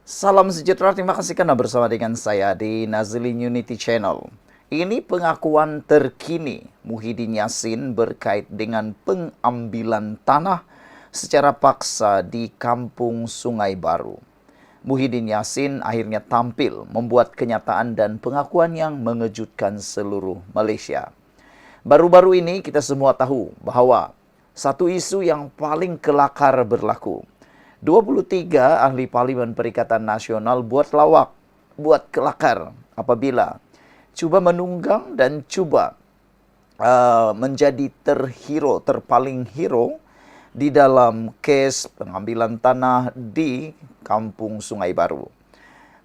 Salam sejahtera, terima kasih karena bersama dengan saya di Nazlin Unity Channel. Ini pengakuan terkini Muhyiddin Yassin berkait dengan pengambilan tanah secara paksa di Kampung Sungai Baru. Muhyiddin Yassin akhirnya tampil membuat kenyataan dan pengakuan yang mengejutkan seluruh Malaysia. Baru-baru ini kita semua tahu bahwa satu isu yang paling kelakar berlaku. 23 ahli Parlimen Perikatan Nasional buat kelakar apabila cuba menunggang dan cuba menjadi terpaling hero di dalam kes pengambilan tanah di Kampung Sungai Baru.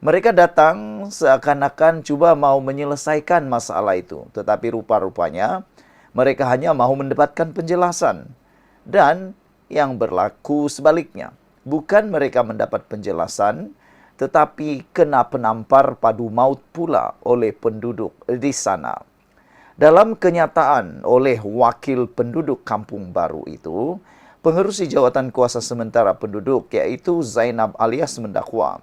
Mereka datang seakan-akan cuba mau menyelesaikan masalah itu, tetapi rupa-rupanya mereka hanya mau mendapatkan penjelasan. Dan yang berlaku sebaliknya. Bukan mereka mendapat penjelasan, tetapi kena penampar padu maut pula oleh penduduk di sana. Dalam kenyataan oleh wakil penduduk Kampung Baru itu, pengerusi jawatan kuasa sementara penduduk iaitu Zainab alias mendakwa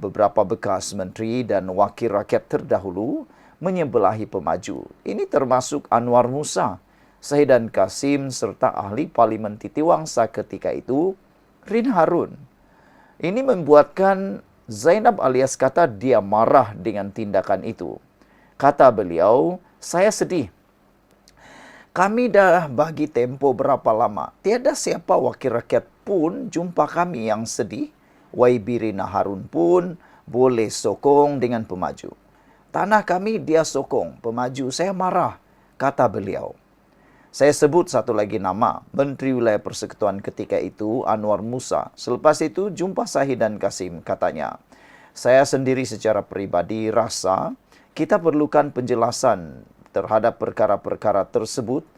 beberapa bekas menteri dan wakil rakyat terdahulu menyebelahi pemaju. Ini termasuk Anwar Musa, Sahidan Kasim serta ahli Parlimen Titiwangsa ketika itu, Rin Harun. Ini membuatkan Zainab alias kata dia marah dengan tindakan itu. Kata beliau, saya sedih. Kami dah bagi tempo berapa lama. Tiada siapa wakil rakyat pun jumpa kami yang sedih. YB Rina Harun pun boleh sokong dengan pemaju. Tanah kami dia sokong, pemaju saya marah, kata beliau. Saya sebut satu lagi nama, Menteri Wilayah Persekutuan ketika itu, Anwar Musa. Selepas itu, jumpa Sahidan Kasim, katanya. Saya sendiri secara peribadi rasa kita perlukan penjelasan terhadap perkara-perkara tersebut.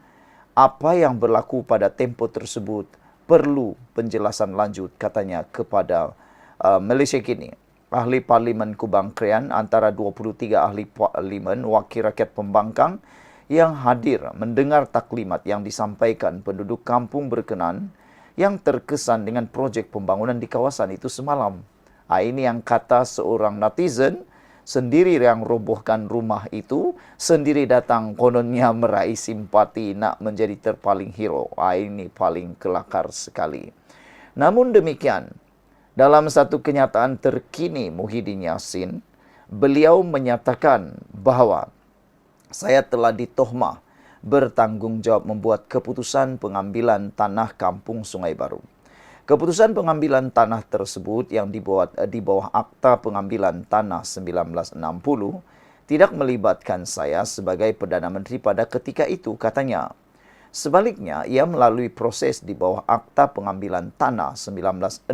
Apa yang berlaku pada tempoh tersebut perlu penjelasan lanjut, katanya kepada Malaysia Kini. Ahli Parlimen Kubang Krian antara 23 ahli Parlimen Wakil Rakyat Pembangkang yang hadir mendengar taklimat yang disampaikan penduduk kampung berkenan yang terkesan dengan projek pembangunan di kawasan itu semalam. Ini yang kata seorang netizen, sendiri yang robohkan rumah itu, sendiri datang kononnya meraih simpati nak menjadi terpaling hero. Ini paling kelakar sekali. Namun demikian, dalam satu kenyataan terkini Muhyiddin Yassin, beliau menyatakan bahawa saya telah ditohmah bertanggungjawab membuat keputusan pengambilan tanah Kampung Sungai Baru. Keputusan pengambilan tanah tersebut yang dibuat di bawah Akta Pengambilan Tanah 1960 tidak melibatkan saya sebagai Perdana Menteri pada ketika itu, katanya. Sebaliknya, ia melalui proses di bawah Akta Pengambilan Tanah 1960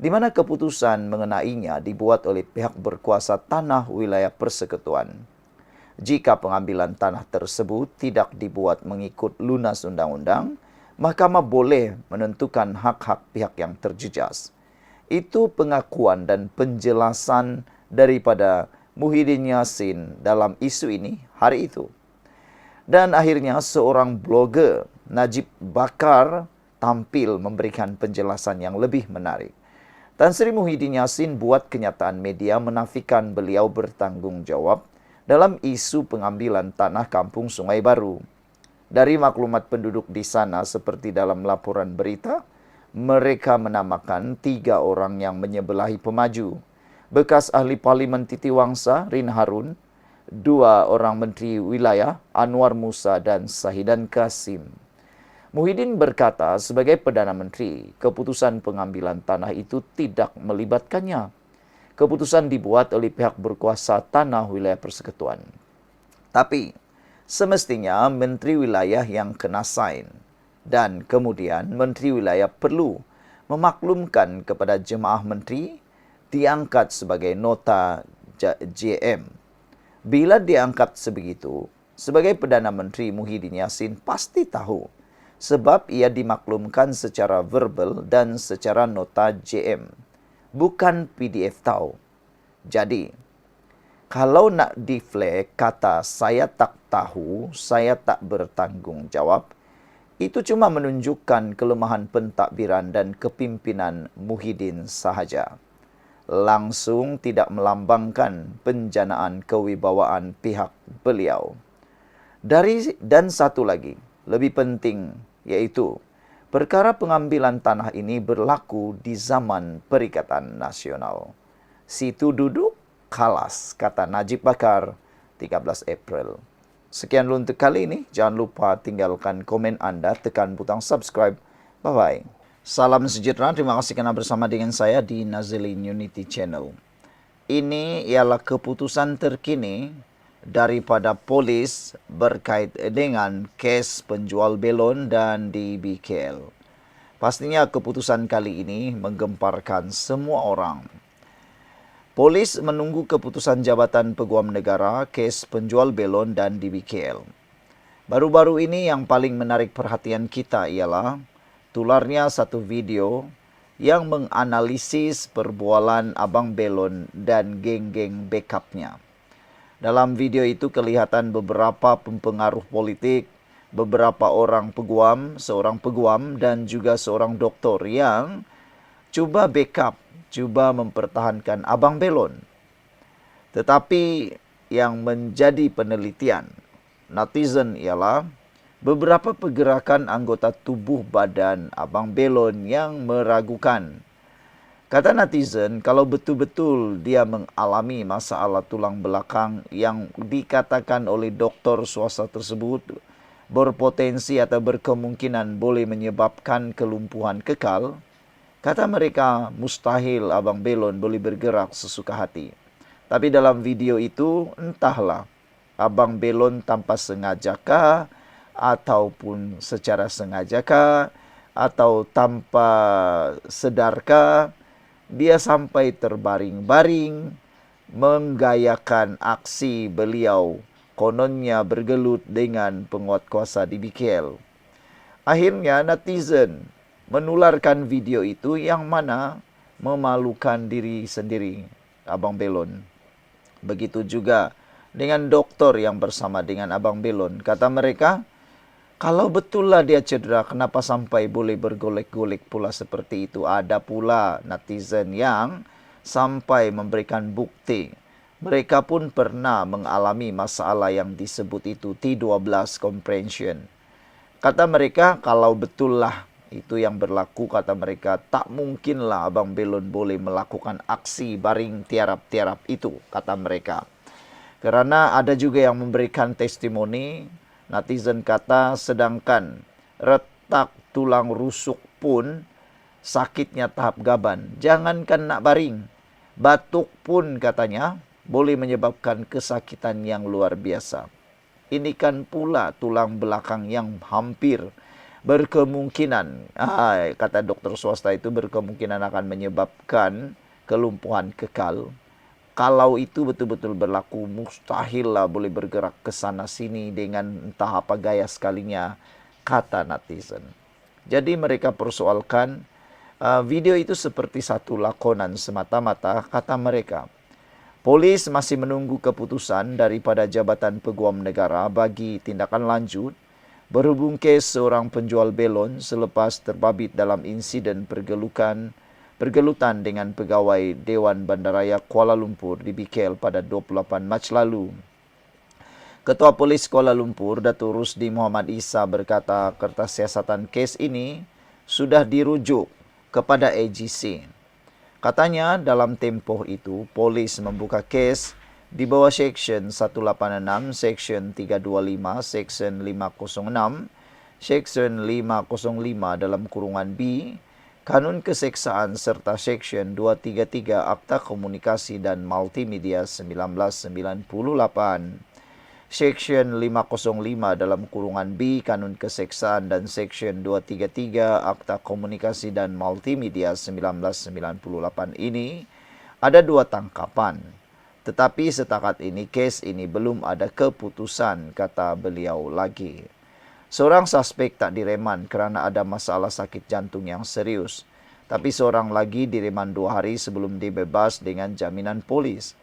di mana keputusan mengenainya dibuat oleh pihak berkuasa tanah wilayah persekutuan. Jika pengambilan tanah tersebut tidak dibuat mengikut lunas undang-undang, mahkamah boleh menentukan hak-hak pihak yang terjejas. Itu pengakuan dan penjelasan daripada Muhyiddin Yassin dalam isu ini hari itu. Dan akhirnya seorang blogger, Najib Bakar, tampil memberikan penjelasan yang lebih menarik. Tan Sri Muhyiddin Yassin buat kenyataan media menafikan beliau bertanggungjawab dalam isu pengambilan tanah Kampung Sungai Baru. Dari maklumat penduduk di sana seperti dalam laporan berita, mereka menamakan 3 orang yang menyebelahi pemaju. Bekas ahli Parlimen Titiwangsa, Rin Harun, 2 orang menteri wilayah, Anwar Musa dan Sahidan Kasim. Muhyiddin berkata sebagai Perdana Menteri, keputusan pengambilan tanah itu tidak melibatkannya. Keputusan dibuat oleh pihak berkuasa tanah wilayah persekutuan. Tapi, semestinya Menteri Wilayah yang kena sign. Dan kemudian Menteri Wilayah perlu memaklumkan kepada jemaah menteri diangkat sebagai nota JM. Bila diangkat sebegitu, sebagai Perdana Menteri Muhyiddin Yassin pasti tahu sebab ia dimaklumkan secara verbal dan secara nota JM. Bukan PDF tahu. Jadi, kalau nak deflect kata saya tak tahu, saya tak bertanggungjawab, itu cuma menunjukkan kelemahan pentadbiran dan kepimpinan Muhyiddin sahaja. langsung tidak melambangkan penjanaan kewibawaan pihak beliau. Dan satu lagi, lebih penting, yaitu perkara pengambilan tanah ini berlaku di zaman Perikatan Nasional. Situ duduk, kalas, kata Najib Bakar, 13 April. Sekian dulu untuk kali ini. Jangan lupa tinggalkan komen Anda, tekan butang subscribe. Bye-bye. Salam sejahtera, terima kasih karena bersama dengan saya di Nazilin Unity Channel. Ini ialah keputusan terkini daripada polis berkait dengan kes penjual belon dan di BKL. Pastinya keputusan kali ini menggemparkan semua orang. Polis menunggu keputusan Jabatan Peguam Negara kes penjual belon dan di BKL. Baru-baru ini yang paling menarik perhatian kita ialah tularnya satu video yang menganalisis perbualan Abang Belon dan geng-geng backupnya. Dalam video itu kelihatan beberapa pempengaruh politik, beberapa orang peguam, seorang peguam dan juga seorang doktor yang cuba backup, cuba mempertahankan Abang Belon. Tetapi yang menjadi penelitian netizen ialah beberapa pergerakan anggota tubuh badan Abang Belon yang meragukan. Kata netizen, kalau betul-betul dia mengalami masalah tulang belakang yang dikatakan oleh doktor swasta tersebut berpotensi atau berkemungkinan boleh menyebabkan kelumpuhan kekal, kata mereka mustahil Abang Belon boleh bergerak sesuka hati. Tapi dalam video itu entahlah Abang Belon tanpa sengajakah ataupun secara sengajakah atau tanpa sedarkah dia sampai terbaring-baring menggayakan aksi beliau kononnya bergelut dengan penguat kuasa di BKL. Akhirnya netizen menularkan video itu yang mana memalukan diri sendiri Abang Belon. Begitu juga dengan doktor yang bersama dengan Abang Belon. Kata mereka, kalau betullah dia cedera, kenapa sampai boleh bergolek-golek pula seperti itu? Ada pula netizen yang sampai memberikan bukti. Mereka pun pernah mengalami masalah yang disebut itu T12 comprehension. Kata mereka, kalau betullah itu yang berlaku, kata mereka, tak mungkinlah Abang Belon boleh melakukan aksi baring tiarap-tiarap itu, kata mereka. Karena ada juga yang memberikan testimoni, netizen kata sedangkan retak tulang rusuk pun sakitnya tahap gaban. Jangankan nak baring, batuk pun katanya boleh menyebabkan kesakitan yang luar biasa. Ini kan pula tulang belakang yang hampir berkemungkinan, kata dokter swasta itu berkemungkinan akan menyebabkan kelumpuhan kekal. Kalau itu betul-betul berlaku, mustahil lah boleh bergerak ke sana sini dengan entah apa gaya sekalinya, kata netizen. Jadi mereka persoalkan video itu seperti satu lakonan semata-mata, kata mereka. Polis masih menunggu keputusan daripada Jabatan Peguam Negara bagi tindakan lanjut berhubung kes seorang penjual belon selepas terbabit dalam insiden pergelutan dengan pegawai Dewan Bandaraya Kuala Lumpur di BKL pada 28 Mac lalu. Ketua Polis Kuala Lumpur, Datuk Rusdi Muhammad Isa berkata kertas siasatan kes ini sudah dirujuk kepada AGC. Katanya dalam tempoh itu, polis membuka kes di bawah Seksyen 186, Seksyen 325, Seksyen 506, Seksyen 505 dalam kurungan B, Kanun Keseksaan serta Seksyen 233 Akta Komunikasi dan Multimedia 1998. Seksyen 505 dalam kurungan B Kanun Keseksaan dan Seksyen 233 Akta Komunikasi dan Multimedia 1998 ini ada 2 tangkapan. Tetapi setakat ini kes ini belum ada keputusan, kata beliau lagi. Seorang suspek tak direman kerana ada masalah sakit jantung yang serius. Tapi seorang lagi direman 2 hari sebelum dibebas dengan jaminan polis.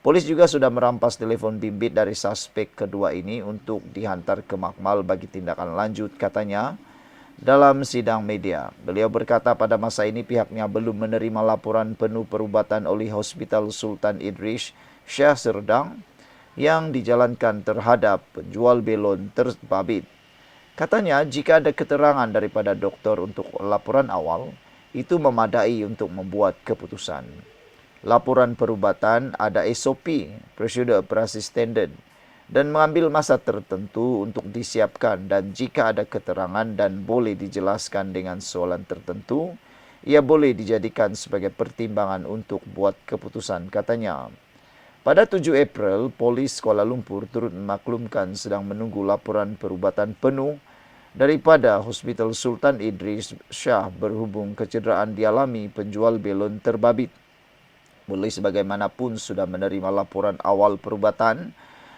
Polis juga sudah merampas telefon bimbit dari suspek kedua ini untuk dihantar ke makmal bagi tindakan lanjut, katanya. Dalam sidang media, beliau berkata pada masa ini pihaknya belum menerima laporan penuh perubatan oleh Hospital Sultan Idris Shah Serdang yang dijalankan terhadap penjual belon terbabit. Katanya jika ada keterangan daripada doktor untuk laporan awal, itu memadai untuk membuat keputusan. Laporan perubatan ada SOP, Prosedur Operasi Standard, dan mengambil masa tertentu untuk disiapkan, dan jika ada keterangan dan boleh dijelaskan dengan soalan tertentu, ia boleh dijadikan sebagai pertimbangan untuk buat keputusan, katanya. Pada 7 April, Polis Kuala Lumpur turut memaklumkan sedang menunggu laporan perubatan penuh daripada Hospital Sultan Idris Shah berhubung kecederaan dialami penjual belon terbabit. Polis bagaimanapun sudah menerima laporan awal perubatan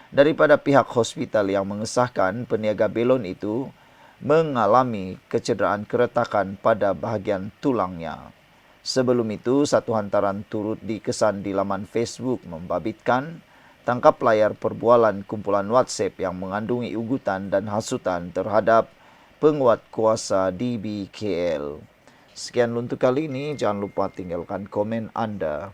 daripada pihak hospital yang mengesahkan peniaga belon itu mengalami kecederaan keretakan pada bahagian tulangnya. Sebelum itu, satu hantaran turut dikesan di laman Facebook membabitkan tangkap layar perbualan kumpulan WhatsApp yang mengandungi ugutan dan hasutan terhadap penguat kuasa DBKL. Sekian untuk kali ini, jangan lupa tinggalkan komen Anda.